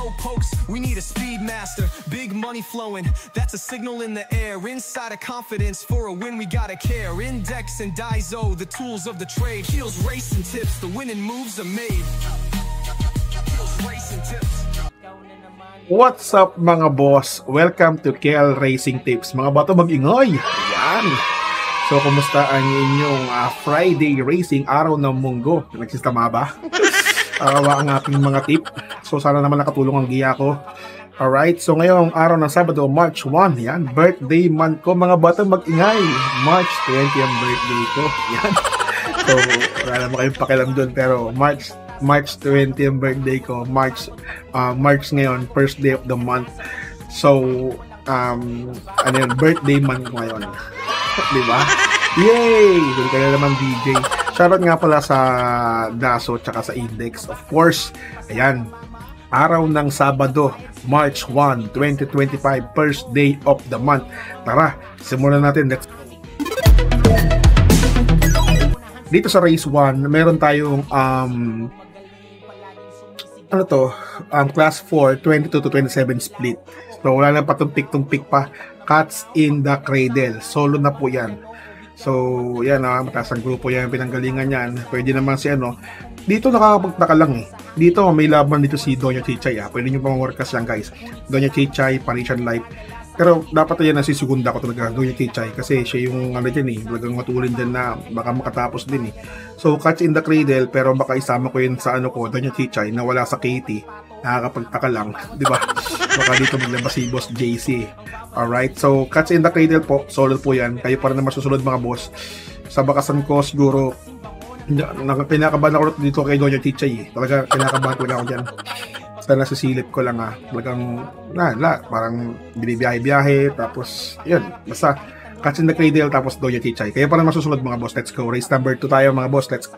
slowpokes, we need a speed master. Big money flowing, that's a signal in the air. Inside of confidence, for a win we gotta care. Index and Daiso, the tools of the trade. Heels, racing tips, the winning moves are made. Heels, racing tips. What's up mga boss? Welcome to KL Racing Tips. Mga bato mag-ingay. Ayan. So, kumusta ang inyong Friday racing, araw ng munggo? Nagsistama ba? Ang aking mga tip. So, sana naman nakatulong ang giya ko. Alright, so ngayong araw ng Sabado, March 1, yan, birthday month ko mga bato mag-ingay. March 20 ang birthday ko. Yan. So, wala naman kayong pakialam doon, pero March 20 ang birthday ko. March ngayon, first day of the month. So, ano yun, birthday month ko ngayon. Diba? Yay! Doon ka na naman DJ. Shoutout nga pala sa Daso tsaka sa Index. Of course, ayan, araw ng Sabado, March 1, 2025, first day of the month. Tara, simulan natin. Let's go. Dito sa race 1, meron tayong class 4, 22 to 27 split. So wala na patumpik-tumpik pa. Cats in the Cradle. Solo na po yan. So yan, mataas ang grupo yan, pinanggalingan yan. Pwede naman si dito nakakapagtaka lang eh. Dito may laban dito si Doña Chichay. Pwede nyo pang workas lang guys. Doña Chichay, Parisian Life. Pero dapat yan na si Segunda ko talaga, Doña Chichay, kasi siya yung dyan eh, talagang matulin dyan na baka makatapos din eh. So Catch in the Cradle, pero baka isama ko yun sa Doña Chichay na wala sa Katie. Nakakapagtaka lang, di ba? Baka dito maglabas si Boss JC. Alright, so Catch in the Cradle po, solo po yan. Kayo pa rin na masusunod mga boss. Sa bakasan ko siguro, pinakabahan ako dito kay Doña Chichay eh. Talaga pinakabahan ko na ako dyan. Basta nasisilip ko lang talagang parang binibiyahe-biyahe, tapos yun, basta Catch in the Cradle, tapos Doña Chichay. Kaya pala masusunod mga boss. Let's go. Race number 2 tayo mga boss. Let's go.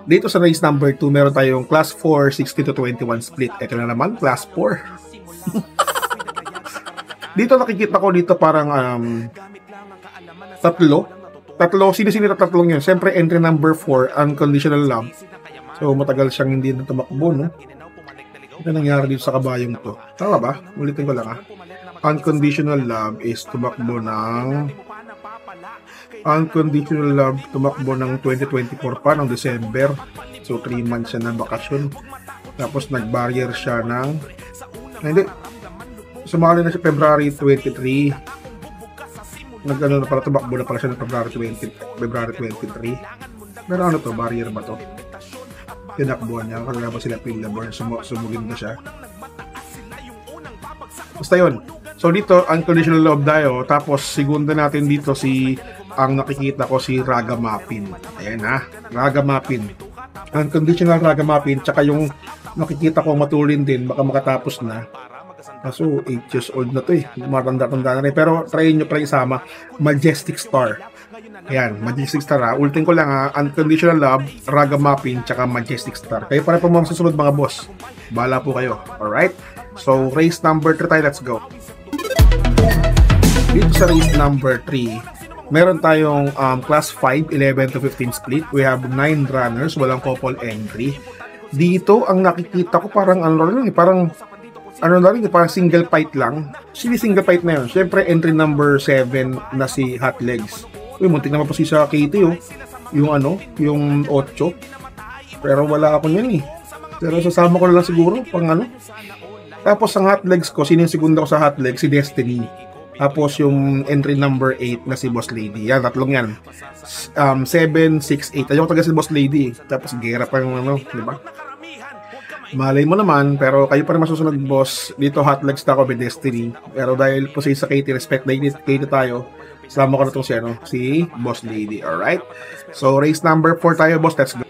Dito sa race number 2, meron tayong class 4, 60 to 21 split. Ito na naman, class 4. Dito nakikita ko dito parang tatlo. Sino-sino tatlong yun? Siyempre entry number 4, Unconditional Love. So, matagal siyang hindi na tumakbo, no? Ano nangyari dito sa kabayong to? Tama ba? Ulitin ko lang, Unconditional Love is tumakbo ng... Unconditional Love tumakbo ng 2024 pa, ng December. So, 3 months siya ng bakasyon. Tapos, nag-barrier siya ng... Hindi. Sumali na siya February 23. Nag-ano na pala, tumakbo na pala siya ng February 23. Pero ano to? Barrier ba to? Tinakbuhan niya, kagalaban sila Pillaborn, sumugin na siya. Basta yun. So dito, Unconditional Love tayo, tapos segunda natin dito ang nakikita ko si Ragamuffin. Ayan Ragamuffin. Unconditional Ragamuffin, tsaka yung nakikita ko matulin din, baka makatapos na. Kaso 8 years old na to eh, matanda-tanda na rin. Pero try nyo pa rin isama, Majestic Star. Ayan, Majestic Star Ultin ko lang Unconditional Love, Ragamuffin, tsaka Majestic Star. Kayo pa rin po mga susunod mga boss. Bahala po kayo. Alright? So, race number 3 tayo. Let's go. Dito sa race number 3, meron tayong class 5, 11 to 15 split. We have 9 runners, walang couple entry. Dito, ang nakikita ko parang parang single fight lang. Single fight na yun. Siyempre, entry number 7 na si Hot Legs. Uy, muntik naman po si sa Katie yung 8. Pero wala ako niyan eh. Pero sasama ko na lang siguro pang Tapos ang Hot Legs ko, sino yung segunda ko sa Hot Legs? Si Destiny. Tapos yung entry number 8 na si Boss Lady. Yan, tatlong yan. 7, 6, 8. Ayaw ko taga si Boss Lady. Tapos gera pa yung diba? Malay mo naman, pero kayo pa rin masusunod boss. Dito Hot Legs na ako by Destiny. Pero dahil po sa Katie, respect na Katie tayo. Sama ko na itong si Boss Lady. Alright? So, race number 4 tayo, boss. Let's go.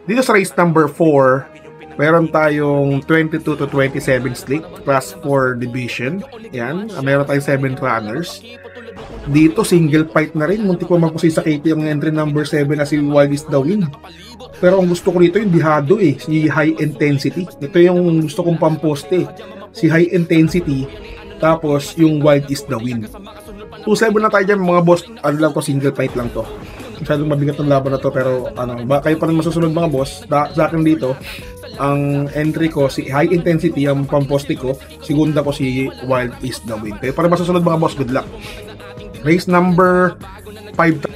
Dito sa race number 4, meron tayong 22 to 27 split, class 4 division. Yan. Meron tayong 7 runners. Dito, single fight na rin. Muntik ko magpusi sa Katie yung entry number 7 na si Wild is the Win. Pero ang gusto ko rito yung Dihado si High Intensity. Ito yung gusto kong pamposte. Si High Intensity. Tapos, yung Wild is the Win. 2-7 na tayo dyan mga boss. Ano lang to, single fight lang to. masyadong mabigat ang laban na to, pero ano, ba kayo pa rin masusunod mga boss. Sa akin dito, ang entry ko si High Intensity, ang pamposte ko, segunda ko si Wild East the Wind. Kayo pa rin masusunod mga boss, good luck. Race number 5.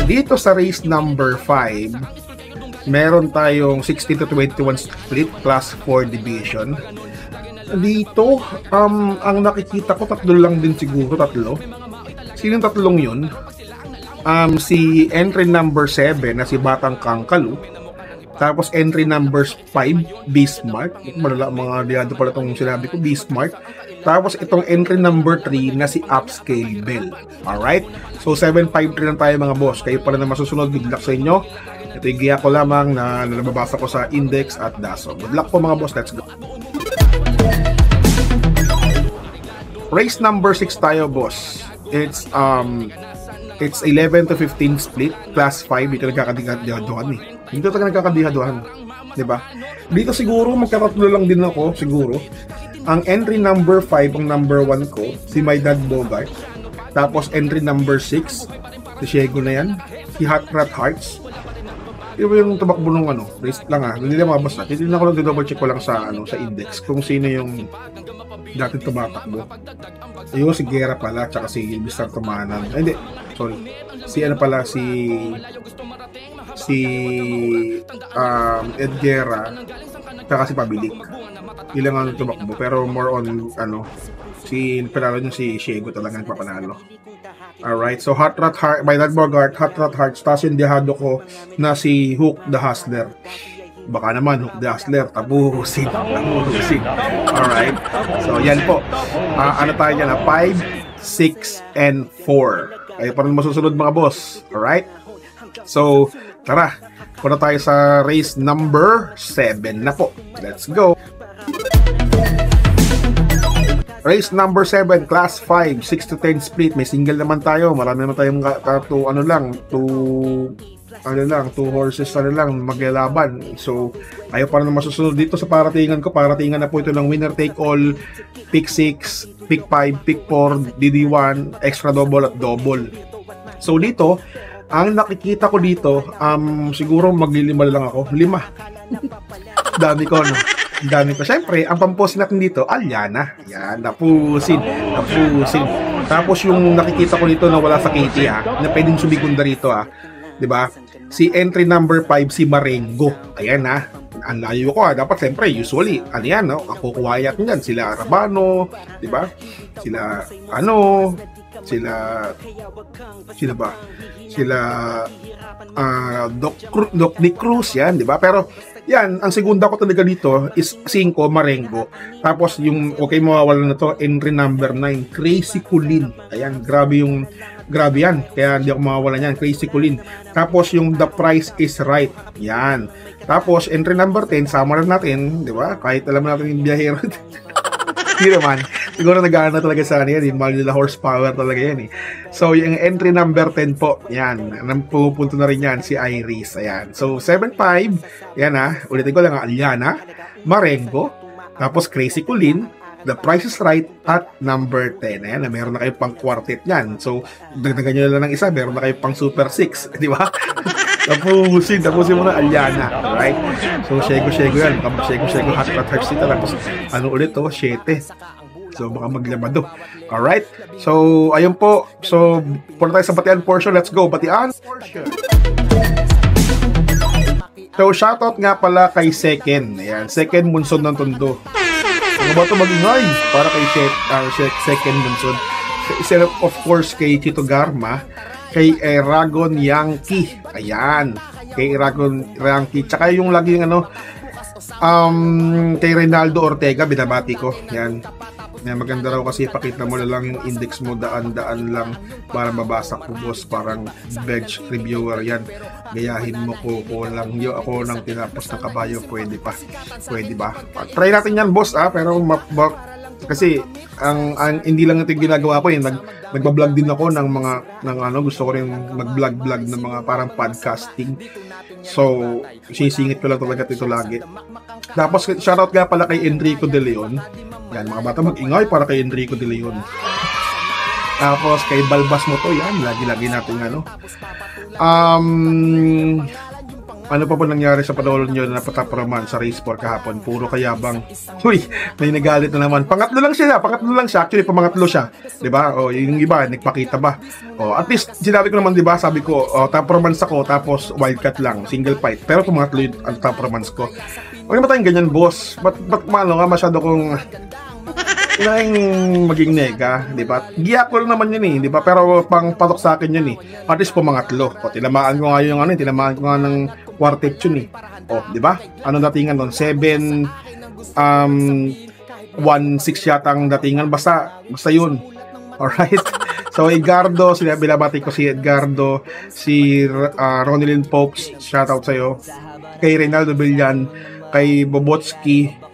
Dito sa race number 5, meron tayong 16 to 21 split class 4 division. Dito, ang nakikita ko tatlo lang din siguro, tatlo. Sinong tatlong yun? Si entry number 7 na si Batang Kangkalu. Tapos entry number 5, Bismarck. Malala mga diado pala itong sinabi ko, Bismarck. Tapos itong entry number 3 na si Upscale Bell. Alright? So 753 lang tayo mga boss. Kayo pala na masusunod. Good luck sa inyo. Ito yung giya ko lamang na nababasa ko sa Index at DASO. Good luck po mga boss. Let's go. Race number 6 tayo boss. It's 11 to 15 split, class 5. Dito nagkakadihaduhan eh. Dito talaga nagkakadihaduhan, diba? Dito siguro magkatatlo lang din ako siguro. Ang entry number 5 ang number 1 ko, si My Dad Bogart. Tapos entry number 6, si Shego na yan, si Hot Rat Hearts. Yung tumakbo nung ano, race lang hindi na mabas na. Titignan ko lang, double check ko lang sa sa Index kung sino yung dating tumatakbo. Ayun, si Guerra pala, tsaka si Mr. Tumanan. Ay, hindi, sorry. Si ano pala, si Ed Guerra, tsaka si Pabilik. Ilang ano tumakbo, pero more on, si panalo nyo si Shego talaga nagpapanalo. Alright, so Hot Rat Heart, by that Bogart, Hot Rat Hearts, tapos yung dihado ko na si Hook the Hustler. Baka naman, Hook the Hustler, tapusin. Alright, so yan po. Ano tayo dyan, 5, 6, and 4. Ay, parang masusunod mga boss. Alright, so tara, punta tayo sa race number 7 na po. Let's go. Race number 7, class 5, 6 to 10 split. May single naman tayo. Marami naman tayong two horses maglalaban. So, ayaw pa na masusunod dito sa paratingan ko. Paratingan na po ito ng winner take all, pick 6, pick 5, pick 4, DD1, extra double at double. So, dito, ang nakikita ko dito, siguro maglilima lang ako. 5. Dami ko, no? Dami ko. Siyempre, ang pampost natin dito, Alyana. Yan, napusin. Tapos yung nakikita ko dito na wala sa KT na pwedeng sumigunda rito 'di ba? Si entry number 5 si Marengo. Ayan ang layo ko dapat siyempre usually ako kuwayat niyan sila Rabano, 'di ba? Sila Doc Nick Cruz yan, 'di ba? Pero yan, ang segunda ko talaga dito is 5, Marengo. Tapos yung okay mawawala na to, entry number 9, Crazy Kulin. Ayan, grabe yan. Kaya hindi ako mawawala niyan, Crazy Kulin. Tapos yung The Price is Right. Yan. Tapos entry number 10, sama na natin, 'di ba? Kahit alam natin yung biyahero. Hindi naman. Siguro nag-aano talaga sa yan. Mahal nila horsepower talaga yan eh. So, yung entry number 10 po, yan. Pupunto na rin yan, si Iris. Ayan. So, 7-5. Yan ulitin ko lang, Alyana, Marengo, tapos Crazy Kulin, The Price is Right, at number 10. Ayan, meron na kayo pang quartet yan. So, dagdagan nyo lang ng isa, meron na kayo pang super 6. Di ba? Tapusin mo na Alyana, right? So, Shego yan. Shego, Hot Rat Hearts dito. Tapos, ulit 7. So, baka maglabado. Alright? So, ayun po. So, punta tayo sa batian portion. Let's go. Batian portion. So, shoutout nga pala kay Second. Ayan, Second Munson ng Tondo. Ano ba ito magingay? Para kay Second Munson. Of course, kay Chito Garma, kay Eragon Yankee. Ayan. Kay Eragon Yankee. Tsaka yung laging kay Reynaldo Ortega, binabati ko. Yan. Maganda raw kasi pakita mo lang yung index mo, daan-daan lang para mabasa ko, boss. Parang bench reviewer yan. Gayahin mo ko lang ako ng tinapos na kabayo. Pwede ba? Try natin yan, boss, pero kasi ang hindi lang ito yung ginagawa ko, nagba-vlog din ako ng gusto ko rin mag-vlog ng mga parang podcasting. So, sisingit ko lang talaga ito lagi. Tapos, shoutout nga pala kay Enrico De Leon. Yan, mga bata, mag-ingay para kay Enrico De Leon. Tapos kay Balbas mo to, yan, lagi-lagi natin ano. Ano pa po nangyari sa panahon nyo na patapraman sa race 4 kahapon? Puro kayabang. Uy, may nagalit na naman. Pangatlo lang siya. Actually, pamangatlo siya. Diba? O, yung iba, nagpakita ba? O, at least, sinabi ko naman, diba? Sabi ko, top romance ako, tapos wildcat lang, single fight. Pero pamangatlo yung top romance ko. Huwag naman tayong ganyan, boss. Ba't masyado kong maging nega, di ba? Giyak ko lang naman yun di ba? Pero pang patok sa akin yun At least pumangatlo. O, tinamaan ko nga yung tinamaan ko nga ng quartet yun O, di ba? Anong datingan doon? 7, 1-6 yata ang datingan. Basta yun. Alright? So, Edgardo, binabati ko si Edgardo, si Ronilyn Popes, shoutout sa'yo. Kay Reynaldo Villan, kay Bobotsky.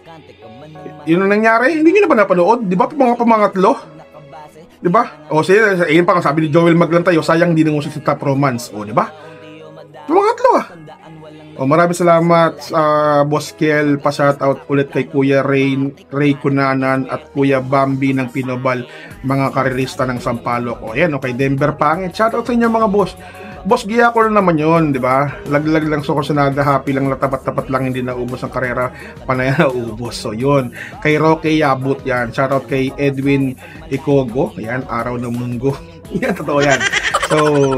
Yun ang nangyari, hindi nyo na ba napanood? Di ba mga pamangatlo? Di ba? O siya, ayun pa sabi ni Joel Maglantayo, sayang di nangusik sa top romance. O, di ba? Pamangatlo O, maraming salamat Boss Kiel, pa-shoutout ulit kay Kuya Ray Kunanan at Kuya Bambi ng Pinobal, mga karerista ng Sampaloc. O, yan, kay Denver Pangit. Shoutout sa inyo mga boss. Boss, giya ko na naman yun, di ba? Laglag lang sukursunada, happy lang, tapat-tapat lang, hindi naubos ang karera, panay na naubos. So, yun. Kay Roque Yabut, yan. Shoutout kay Edwin Ikogo, yan, araw ng munggo. Yan, totoo yan. So,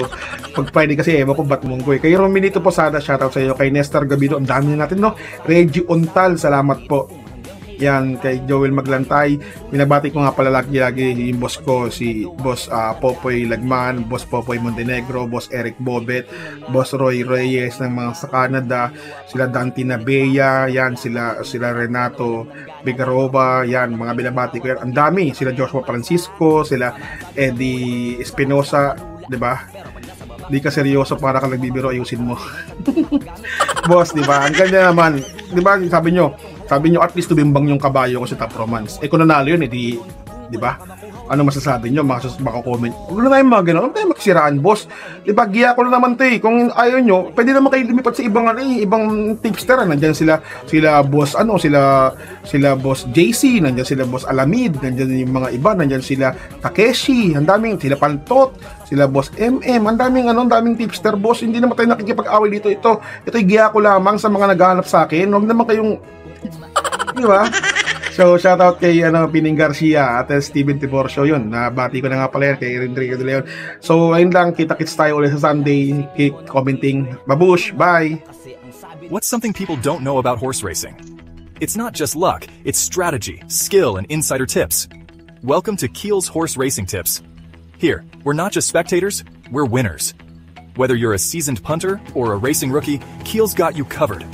pag Friday kasi, ewan ko ba't munggo Kay Rominito Posada, shoutout sa iyo. Kay Nestor Gabido, ang dami na natin, no? Reggie Untal, salamat po. Yan, kay Joel Maglantay, binabati ko nga pala lagi yung boss ko, si Boss Popoy Lagman, Boss Popoy Montenegro, Boss Eric Bobet, Boss Roy Reyes ng mga sa Canada, sila Dante Nabea, yan, sila Renato Bigarova, yan, mga binabati ko yan, ang dami, sila Joshua Francisco, sila Eddie Espinosa, di ba? Di ka seryoso, para ka nagbibiro, ayusin mo. Boss, di ba? Ang ganda naman, di ba? Sabi nyo, at least tubimbang yung kabayo ko sa top romance. Kung nanalo yun, di ba? Ano masasabi nyo? Maka-comment. Huwag na tayong mga gano'n. Huwag tayong magsiraan, boss. Di ba? Giya ko na naman Kung ayaw nyo, pwede naman kayo lumipat sa ibang tipster. Nandyan sila boss, sila boss JC, nandyan sila boss Alamid, nandyan yung mga iba, nandyan sila Takeshi, ang daming, sila Pantot, sila boss MM, ang daming tipster, boss. Hindi naman tayo nakikipag-away dito. Ito'y giya ko lamang sa mga naghahanap sa akin. Huwag naman kayong, di ba? So, shoutout kay Pining Garcia at Steven Tiborcio, yun. Nabati ko na nga pala yan kay Enrique De Leon. So, ayun lang. Kita-kits tayo ulit sa Sunday. Keep commenting. Babush! Bye! What's something people don't know about horse racing? It's not just luck. It's strategy, skill, and insider tips. Welcome to Kiel's Horse Racing Tips. Here, we're not just spectators, we're winners. Whether you're a seasoned punter or a racing rookie, Kiel's got you covered.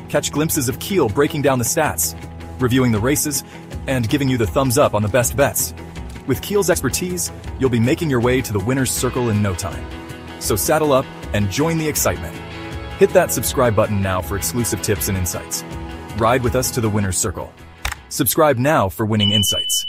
Catch glimpses of Kiel breaking down the stats, reviewing the races, and giving you the thumbs up on the best bets. With Kiel's expertise, you'll be making your way to the winner's circle in no time. So saddle up and join the excitement. Hit that subscribe button now for exclusive tips and insights. Ride with us to the winner's circle. Subscribe now for winning insights.